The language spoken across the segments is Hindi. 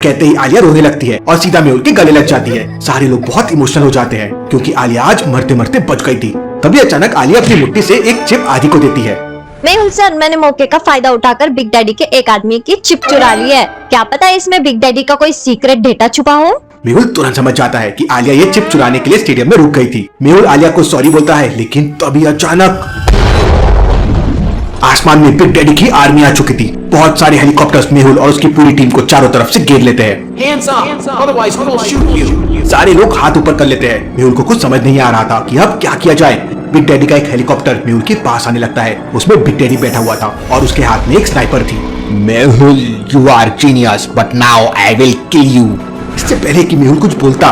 कहते ही आलिया रोने लगती है और सीधा मेहुल के गले लग जाती है। सारे लोग बहुत इमोशनल हो जाते हैं क्योंकि आलिया आज मरते मरते बच गई थी। तभी अचानक आलिया अपनी मुट्ठी से एक चिप आदि को देती है। मेहुल सर, मैंने मौके का फायदा उठाकर बिग डैडी के एक आदमी की चिप चुरा ली है। क्या पता है इसमें बिग डैडी का कोई सीक्रेट डेटा छुपा हो। मेहुल तुरंत समझ जाता है कि आलिया ये चिप चुराने के लिए स्टेडियम में रुक गई थी। मेहुल आलिया को सॉरी बोलता है, लेकिन तभी अचानक आसमान में बिग डैडी की आर्मी आ चुकी थी। बहुत सारे हेलीकॉप्टर्स मेहुल और उसकी पूरी टीम को चारों तरफ से घेर लेते हैं। सारे लोग हाथ ऊपर कर लेते हैं। मेहुल को कुछ समझ नहीं आ रहा था कि अब क्या किया जाए। बिग डैडी का एक हेलीकॉप्टर मेहुल के पास आने लगता है। उसमें बिग डैडी बैठा हुआ था और उसके हाथ में एक स्नाइपर थी। Mehul, you are genius, but now I will kill you. इससे पहले कि मेहुल कुछ बोलता,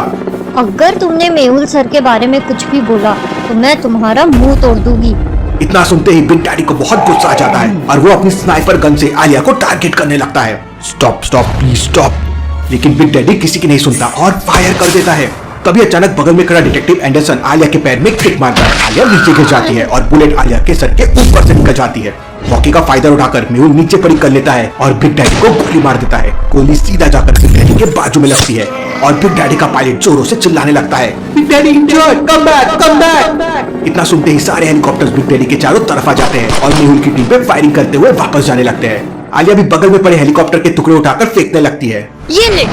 अगर तुमने मेहुल सर के बारे में कुछ भी बोला तो मैं तुम्हारा मुंह तोड़ दूंगी। इतना सुनते ही बिग डैडी को बहुत गुस्सा आ जाता है और वो अपनी स्नाइपर गन से आलिया को टारगेट करने लगता है। Stop stop please stop. लेकिन बिग डैडी किसी की नहीं सुनता और फायर कर देता है। तभी अचानक बगल में खड़ा डिटेक्टिव एंडरसन आलिया के पैर में किक मारता है। आलिया नीचे गिर जाती है और बुलेट आलिया के सर के ऊपर से निकल जाती है। मौके का फायदा उठाकर मेहुल नीचे पड़ी कर लेता है और बिग डैडी को गोली मार देता है। गोली सीधा जाकर बिग डैडी के बाजू में लगती है और बिग डैडी का पायलट जोरों से चिल्लाने लगता है, big daddy injured, come back, come back. इतना सुनते ही सारे हेलीकॉप्टर्स बिग डैडी के चारों तरफ आ जाते हैं और मेहुल की टीम पे फायरिंग करते हुए वापस जाने लगते हैं। आलिया भी बगल में पड़े हेलीकॉप्टर के टुकड़े उठाकर फेंकने लगती है। ये ले।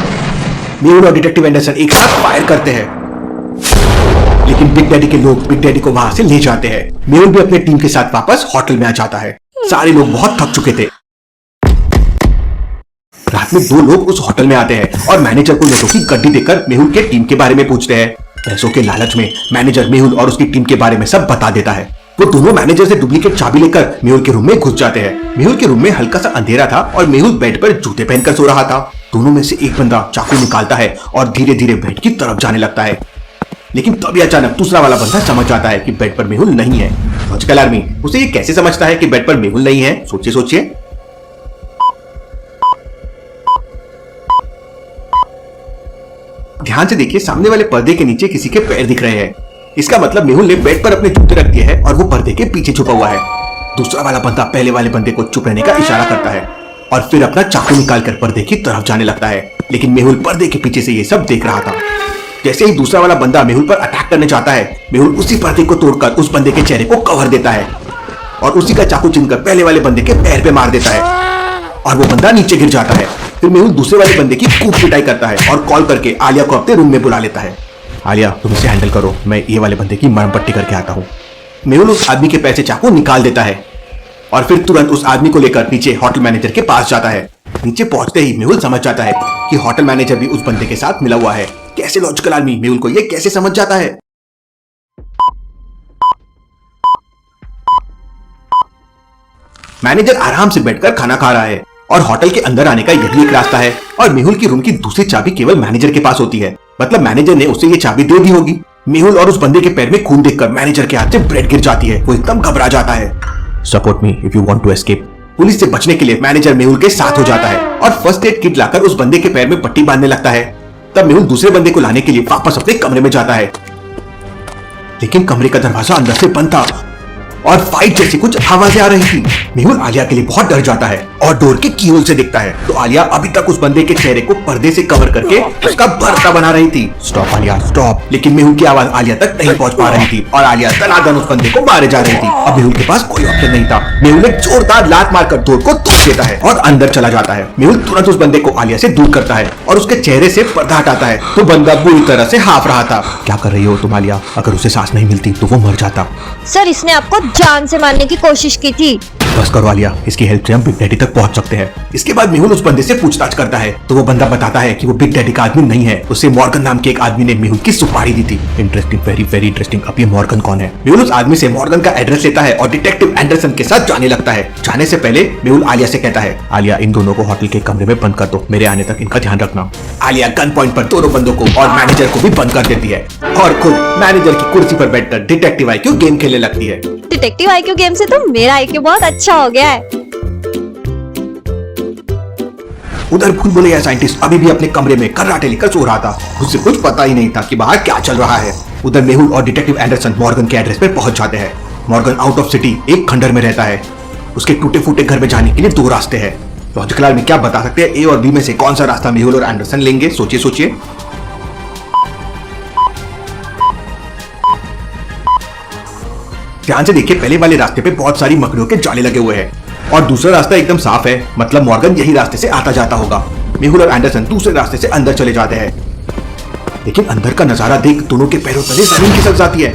मेहुल और डिटेक्टिव एंडरसन एक साथ फायर करते हैं, लेकिन बिग डैडी के लोग बिग डैडी को वहां से ले जाते हैं। मेहुल भी अपने टीम के साथ वापस होटल में आ जाता है। सारे लोग बहुत थक चुके थे। रात में दो लोग उस होटल में आते हैं और मैनेजर को लोगों की गड्डी देकर मेहुल के टीम के बारे में पूछते हैं। पैसों के लालच में मैनेजर मेहुल और उसकी टीम के बारे में सब बता देता है। वो दोनों मैनेजर से डुप्लीकेट चाबी लेकर मेहुल के रूम में घुस जाते हैं। मेहुल के रूम में हल्का सा अंधेरा था और मेहुल बेड पर जूते पहनकर सो रहा था। दोनों में से एक बंदा चाकू निकालता है और धीरे धीरे बेड की तरफ जाने लगता है। लेकिन तभी अचानक दूसरा वाला बंदा समझ जाता है कि बेड पर मेहुल नहीं है। लॉजिकल आर्मी उसे ये कैसे समझता है कि बेड पर मेहुल नहीं है? सोचिए सोचिए। ध्यान से देखिए, सामने वाले पर्दे के नीचे किसी के पैर दिख रहे हैं। इसका मतलब मेहुल ने बेड पर अपने जूते रख दिए हैं और वो पर्दे के पीछे छुपा हुआ है। दूसरा वाला बंदा पहले वाले बंदे को चुप रहने का इशारा करता है और फिर अपना चाकू निकालकर पर्दे की तरफ जाने लगता है। लेकिन मेहुल पर्दे के पीछे से ये सब देख रहा था। जैसे ही दूसरा वाला बंदा मेहुल पर अटैक करने चाहता है, मेहुल उसी पर्दे को तोड़कर उस बंदे के चेहरे को कवर देता है और उसी का चाकू छीनकर पहले वाले बंदे के पैर पे मार देता है और वो बंदा नीचे गिर जाता है। फिर मेहुल दूसरे वाले बंदे की खूब पिटाई करता है और कॉल करके आलिया को अपने रूम में बुला लेता है। आलिया, तुम इसे हैंडल करो, मैं ये वाले बंदे की मरहम पट्टी करके आता हूँ। मेहुल उस आदमी के पैर से चाकू निकाल देता है और फिर तुरंत उस आदमी को लेकर नीचे होटल मैनेजर के पास जाता है। नीचे पहुंचते ही मेहुल समझ जाता है कि होटल मैनेजर भी उस बंदे के साथ मिला हुआ है। कैसे लॉजिकल आदमी मेहुल को ये कैसे समझ जाता है? मैनेजर आराम से बैठकर खाना खा रहा है और होटल के अंदर आने का यही एक रास्ता है और मेहुल की रूम की दूसरी चाबी केवल मैनेजर के पास होती है। मतलब मैनेजर ने उसे ये चाबी दे दी होगी। मेहुल और उस बंदे के पैर में खून देखकर मैनेजर के हाथ से ब्रेड गिर जाती है। वो एकदम घबरा जाता है। Support me if you want to escape. Police से बचने के लिए मैनेजर मेहुल के साथ हो जाता है और फर्स्ट एड किट लाकर उस बंदे के पैर में पट्टी बांधने लगता है। तब मेहुल दूसरे बंदे को लाने के लिए वापस अपने कमरे में जाता है, लेकिन कमरे का दरवाजा अंदर से बंद था और फाइट जैसी कुछ आवाजें आ रही थी। मेहुल आलिया के लिए बहुत डर जाता है और डोर के कीहोल से देखता है तो आलिया अभी तक उस बंदे के चेहरे को पर्दे से कवर करके उसका भर्ता बना रही थी। Stop Alia stop. लेकिन मेहुल की आवाज आलिया तक नहीं पहुंच पा रही थी और आलिया दनादन उस बंदे को मारे जा रही थी। अब मेहुल के पास कोई ऑप्शन नहीं था। मेहुल एक जोरदार लात मारकर डोर को तोड़ देता है और अंदर चला जाता है। मेहुल तुरंत उस बंदे को आलिया से दूर करता है और उसके चेहरे से पर्दा हटाता है तो बंदा बुरी तरह से हाफ रहा था। क्या कर रही हो तुम आलिया? अगर उसे सांस नहीं मिलती तो वो मर जाता। सर, इसने आपको जान से मारने की कोशिश की थी। बस करो आलिया, इसकी हेल्प से हम बिग डैडी तक पहुंच सकते हैं। इसके बाद मेहुल उस बंदे से पूछताछ करता है तो वो बंदा बताता है कि वो बिग डैडी का आदमी नहीं है। उसे मॉर्गन नाम के एक आदमी ने मेहुल की सुपारी दी थी। Interesting, very very interesting. अब ये मॉर्गन कौन है? मेहुल उस आदमी से मॉर्गन का एड्रेस लेता है और डिटेक्टिव एंडरसन के साथ जाने लगता है। जाने से पहले मेहुल आलिया से कहता है, आलिया इन दोनों को होटल के कमरे में बंद कर दो, मेरे आने तक इनका ध्यान रखना। आलिया गन पॉइंट पर दोनों बंदों को और मैनेजर को भी बंद कर देती है और खुद मैनेजर की कुर्सी पर बैठकर डिटेक्टिव IQ गेम खेलने लगती है। डिटेक्टिव IQ गेम से तो मेरा IQ बहुत अच्छा हो गया है। उधर भूल भुलैया साइंटिस्ट अभी भी अपने कमरे में कराटे लेकर सो रहा था। उसे कुछ पता ही नहीं था कि बाहर क्या चल रहा है। उधर मेहुल और डिटेक्टिव एंडरसन मॉर्गन के एड्रेस पर पहुंच जाते हैं। मॉर्गन आउट ऑफ सिटी एक खंडर में रहता है। उसके टूटे फूटे घर में जाने के लिए दो रास्ते हैं। लॉजिकल आर्मी क्या बता सकते हैं ए और बी में से कौन सा रास्ता मेहुल और एंडरसन लेंगे? सोचिए सोचिए। ध्यान से देखिए, पहले वाले रास्ते पे बहुत सारी मकड़ियों के जाले लगे हुए हैं और दूसरा रास्ता एकदम साफ है, मतलब मॉर्गन यही रास्ते से आता जाता होगा। मेहुल और एंडरसन दूसरे रास्ते से अंदर चले जाते हैं, लेकिन अंदर का नजारा देख दोनों के पैरों तले जमीन खिसक जाती है।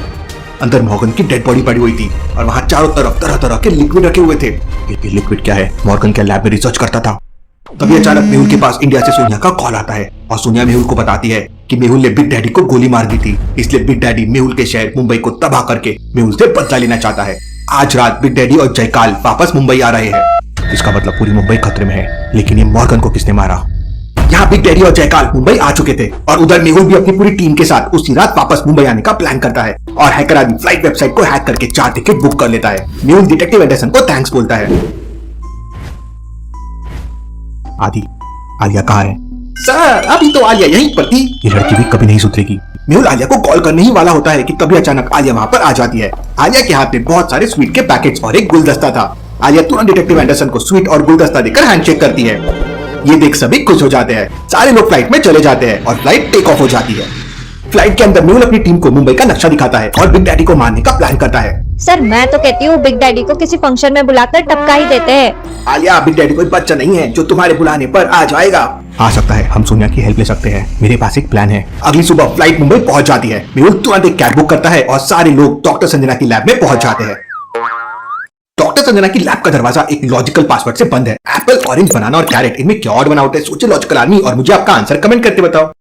अंदर मॉर्गन की डेड बॉडी पड़ी हुई थी और वहां चारों तरफ तरह तरह के लिक्विड रखे हुए थे। ये लिक्विड क्या है? मॉर्गन के लैब में रिसर्च करता था। तभी अचानक मेहुल के पास इंडिया से सोनिया का कॉल आता है और सोनिया मेहुल को बताती है कि मेहुल ने बिग डैडी को गोली मार दी थी, इसलिए बिग डैडी मेहुल के शहर मुंबई को तबाह करके मेहुल से बदला लेना चाहता है। आज रात बिग डैडी और जयकाल वापस मुंबई आ रहे हैं। इसका मतलब पूरी मुंबई खतरे में है। लेकिन ये मॉर्गन को किसने मारा? यहाँ बिग डैडी और जयकाल मुंबई आ चुके थे और उधर मेहुल भी अपनी पूरी टीम के साथ उसी रात वापस मुंबई आने का प्लान करता है और हैकर आदमी फ्लाइट वेबसाइट को हैक करके 4 टिकट बुक कर लेता है। मेहुल डिटेक्टिव एंडरसन को थैंक्स बोलता है। आदि, आलिया कहाँ है? सर, अभी तो आलिया यहीं पर थी। ये लड़की भी कभी नहीं सुधरेगी। मेहुल आलिया को कॉल करने ही वाला होता है कि तभी अचानक आलिया वहां पर आ जाती है। आलिया के हाथ में बहुत सारे स्वीट के पैकेट्स और एक गुलदस्ता था। आलिया तुरंत डिटेक्टिव एंडरसन को स्वीट और गुलदस्ता देकर हैंडशेक करती है। ये देख सभी खुश हो जाते हैं। सारे लोग फ्लाइट में चले जाते हैं और फ्लाइट टेक ऑफ हो जाती है। फ्लाइट के अंदर मेहुल अपनी टीम को मुंबई का नक्शा दिखाता है और बिग डैडी को मारने का प्लान करता है। सर मैं तो कहती हूँ बिग डैडी को किसी फंक्शन में बुलाकर टपका ही देते हैं। आलिया, बिग डैडी कोई बच्चा नहीं है जो तुम्हारे बुलाने पर आ जाएगा। आ सकता है, हम सोनिया की हेल्प ले सकते हैं। मेरे पास एक प्लान है। अगली सुबह फ्लाइट मुंबई पहुंच जाती है। मेहुल तुरंत एक कैब बुक करता है और सारे लोग डॉक्टर संजना की लैब में पहुंच जाते हैं। डॉक्टर संजना की लैब का दरवाजा एक लॉजिकल पासवर्ड से बंद है। एप्पल, ऑरेंज, बनाना और कैरेट, इनमें क्या ऑड बना होता है? सोचिए लॉजिकल आर्मी और मुझे आपका आंसर कमेंट करके बताओ।